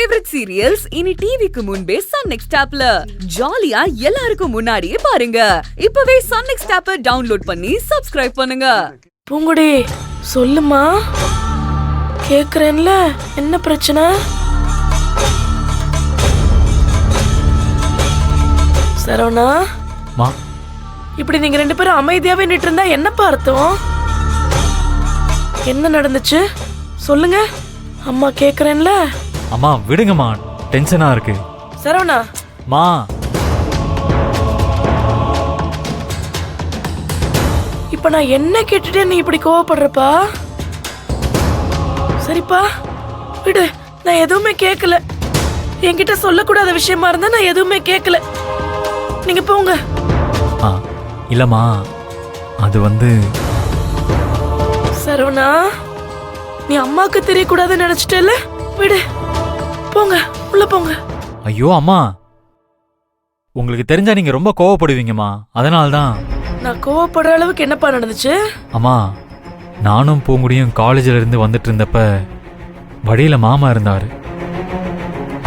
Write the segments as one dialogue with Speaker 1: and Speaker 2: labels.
Speaker 1: Favourite serials இனி டிவிக்கு முன்பே சன் நெக்ஸ்ட் ஆப்ல ஜாலியா எல்லாருக்கும் முன்னாடியே பாருங்க. இப்பவே சன் நெக்ஸ்ட் ஆப்பை டவுன்லோட் பண்ணி சப்ஸ்கிரைப் பண்ணுங்க.
Speaker 2: பூங்குடி சொல்லுமா, கேக்குறேன்ல, என்ன பிரச்சனை? சரவணா, இப்படி நீங்க ரெண்டு பேரும் அமைதியாவே நின்று இருந்தா என்னப்பா அர்த்தம்? என்ன நடந்துச்சு சொல்லுங்க. அம்மா கேக்குறேன்ல.
Speaker 3: அம்மா விடுங்கம்மா, டென்ஷனா இருக்கு.
Speaker 2: சரவணா
Speaker 3: மா,
Speaker 2: இப்ப நான் என்ன கேட்டுட்டே நீ இப்படி கோவப்படுறப்பா? சரிப்பா விடு, நான் எதுவுமே கேட்கல. என்கிட்ட சொல்லக்கூடாத விஷயமா இருந்தா நான் எதுவுமே கேட்கல. நீங்க போங்க.
Speaker 3: இல்லம்மா, அது வந்து
Speaker 2: சரவணா, நீ அம்மாக்கு தெரியக்கூடாதுன்னு நினைச்சிட்டேல, விடு, போங்க, உள்ள போங்க.
Speaker 3: ஐயோ அம்மா, உங்களுக்கு தெரிஞ்சா நீங்க ரொம்ப கோவப்படுவீங்கம்மா, அதனால்தான்.
Speaker 2: நான் கோவப்படுற அளவுக்கு என்னப்பா நடந்துச்சு?
Speaker 3: அம்மா, நானும் பூங்குடியும் காலேஜ்ல இருந்து வந்துட்டு இருந்தப்ப வழியில மாமா இருந்தாரு.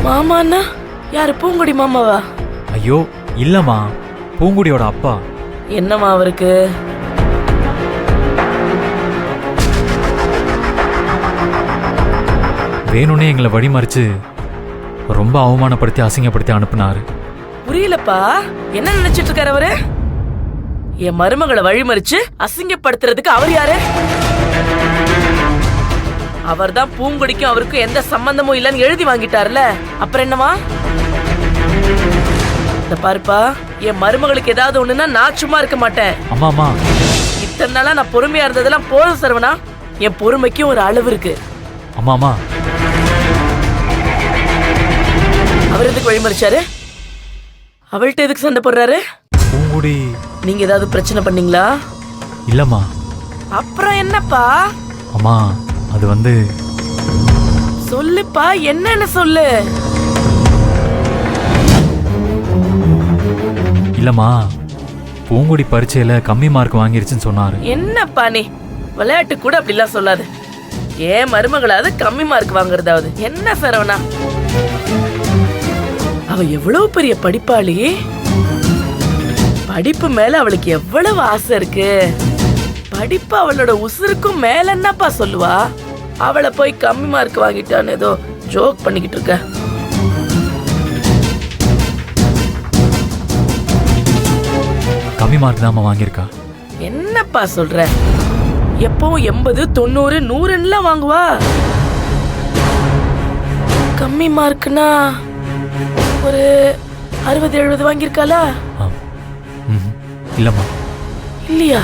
Speaker 2: மாமான்னா யாரு? பூங்குடி மாமாவா?
Speaker 3: ஐயோ இல்லம்மா, பூங்குடியோட அப்பா.
Speaker 2: என்னம்மா அவருக்கு?
Speaker 3: வேணும்னே எங்களை வழிமறிச்சு ரொம்ப அவமானப்படுத்தி அசிங்கப்படுத்தி அனுப்புனாரு.
Speaker 2: புரியலப்பா, என்ன நினைச்சிட்டு இருக்காரு அவரு? என் மருமகளை வழிமறிச்சு அசிங்கப்படுத்துறதுக்கு அவர் யாரு? அவர் தான் பூங்குடிக்கும் அவருக்கும் எந்த சம்பந்தமும் இல்லைன்னு எழுதி வாங்கிட்டாருல, அப்புறம் என்னவா? இந்த பாருப்பா, என் மருமகளுக்கு ஏதாவது ஒண்ணுன்னா நான் சும்மா இருக்க மாட்டேன்.
Speaker 3: அம்மா,
Speaker 2: இத்தனை நாளா நான் பொறுமையா இருந்ததெல்லாம் போதும் சரவணா. என் பொறுமைக்கும் ஒரு அளவு இருக்கு.
Speaker 3: அம்மா,
Speaker 2: அவர் எதுக்கு வழிமறிச்சாரு? அவள்கிட்ட எதுக்கு சண்டை போடுறாரு?
Speaker 3: பூங்குடி,
Speaker 2: நீங்க ஏதாவது பிரச்சனை பண்ணீங்களா?
Speaker 3: இல்லம்மா.
Speaker 2: அப்புறம் என்னப்பா?
Speaker 3: அம்மா, அது வந்து
Speaker 2: சொல்லுப்பா, என்னன்னு சொல்லு.
Speaker 3: இல்லம்மா, பூங்குடி பரீட்சையில கம்மி மார்க் வாங்கிருச்சுன்னு சொன்னாரு.
Speaker 2: என்னப்பா நீ விளையாட்டு கூட அப்படிலாம் சொல்லாது. ஏன் மருமகளாவது கம்மி மார்க் வாங்குறதாவது என்ன சரவணா? அவ எவ்வளவு பெரிய படிப்பாளி. படிப்பு மேல அவளுக்கு எவ்வளவு ஆசை இருக்கு. படிப்பு அவளோட உசுருக்கும் மேல என்னப்பா சொல்லுவா? அவளை போய் கம்மி மார்க் வாங்கிட்டான்னு ஏதோ ஜோக் பண்ணிக்கிட்டு இருக்க.
Speaker 3: கம்மி மார்க் தான் வாங்கியிருக்கா.
Speaker 2: என்னப்பா சொல்ற? எப்பவும் 80, 90, 100 வாங்குவா. கம்மி மார்க்னா ஒரு 60, 70 வாங்கியிருக்காளா?
Speaker 3: இல்லம்மா.
Speaker 2: இல்லையா?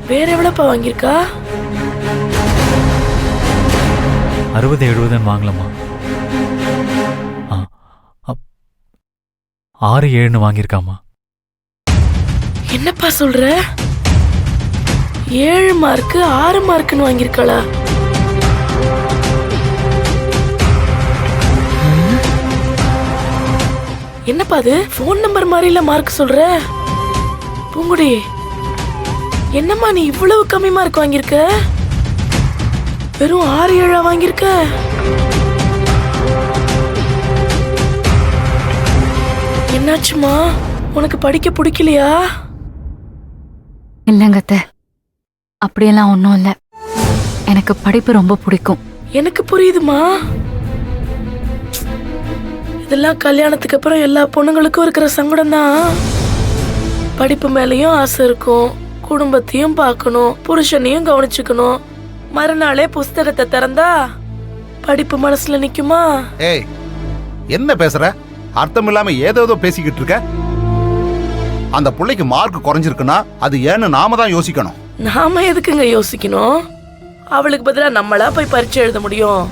Speaker 2: வேற எவ்வளவுப்பா வாங்கியிருக்கா?
Speaker 3: 60, 70 வாங்கலம்மா. 6, 7 வாங்கியிருக்காமா.
Speaker 2: என்னப்பா சொல்ற? 7 மார்க் 6 மார்க்னு வாங்கியிருக்காளா? என்னப்பா அது போன் நம்பர் மாதிரில மார்க் சொல்ற? பூங்குடி, என்னம்மா நீ இவ்வளவு கம்மி மார்க் வாங்கியிருக்க? வெறும் 6, 7 வாங்கியிருக்க? என்னாச்சுமா, உனக்கு படிக்க பிடிக்கலையா?
Speaker 4: இல்லங்க அத்தை, அப்படியெல்லாம் ஒன்றும் இல்லை. எனக்கு படிப்பு ரொம்ப பிடிக்கும்.
Speaker 2: எனக்கு புரியுதுமா. இதெல்லாம் கல்யாணத்துக்கு அப்புறம் எல்லா பொண்ணுங்களுக்கும் இருக்கிற சங்கடம் தான். படிப்பு மேலேயும் ஆசை இருக்கும், குடும்பத்தையும் பார்க்கணும், புருஷனையும் கவனிச்சுக்கணும். மறுநாளே புஸ்தகத்தை திறந்தா படிப்பு மனசுல நிக்குமா?
Speaker 5: ஏய், என்ன பேசுற? அர்த்தம் இல்லாம ஏதோ பேசிக்கிட்டு இருக்க. அந்த பிள்ளைக்கு மார்க் குறைஞ்சிருக்குன்னா அது ஏன்னு நாம தான் யோசிக்கணும்.
Speaker 2: நாம எதுக்குங்க யோசிக்கணும்? அவளுக்கு பதிலா நம்மளா போய் பரீட்சை எழுத முடியும்?